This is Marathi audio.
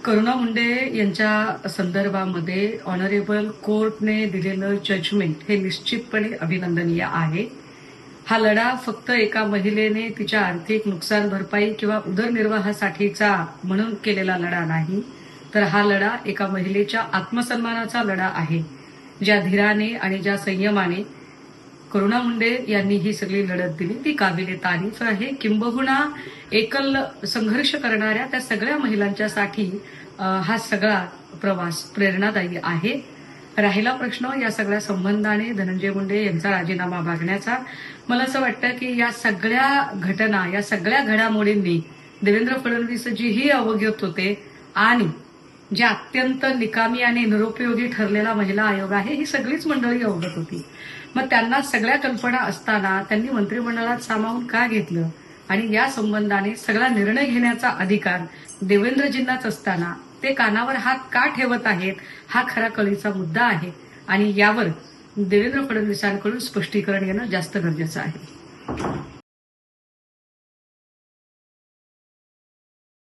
करुणा मुंडे यांच्या संदर्भामध्ये ऑनरेबल कोर्टने दिलेलं जजमेंट हे निश्चितपणे अभिनंदनीय आहे. हा लढा फक्त एका महिलेने तिच्या आर्थिक नुकसान भरपाई किंवा उदरनिर्वाहासाठीचा म्हणून केलेला लढा नाही, तर हा लढा एका महिलेच्या आत्मसन्मानाचा लढा आहे. ज्या धीराने आणि ज्या संयमाने करुणा मुंडे यांनी ही सगळी लढत दिली ती काबिले तारीफ आहे. किंबहुना एकल संघर्ष करणाऱ्या त्या सगळ्या महिलांच्यासाठी हा सगळा प्रवास प्रेरणादायी आहे. राहिला प्रश्न या सगळ्या संबंधाने धनंजय मुंडे यांचा राजीनामा मागण्याचा. मला असं वाटतं की या सगळ्या घटना, या सगळ्या घडामोडींनी देवेंद्र फडणवीसजीही अवगत होते आणि ज्या अत्यंत निकामी आणि निरुपयोगी ठरलेला महिला आयोग आहे ही सगळीच मंडळी अवगत होती. मग त्यांना सगळ्या कल्पना असताना त्यांनी मंत्रिमंडळात सामावून का घेतलं आणि या संबंधाने सगळा निर्णय घेण्याचा अधिकार देवेंद्रजींनाच असताना ते कानावर हात का ठेवत आहेत हा खरा कळीचा मुद्दा आहे आणि यावर देवेंद्र फडणवीसांकडून स्पष्टीकरण येणं जास्त गरजेचं आहे.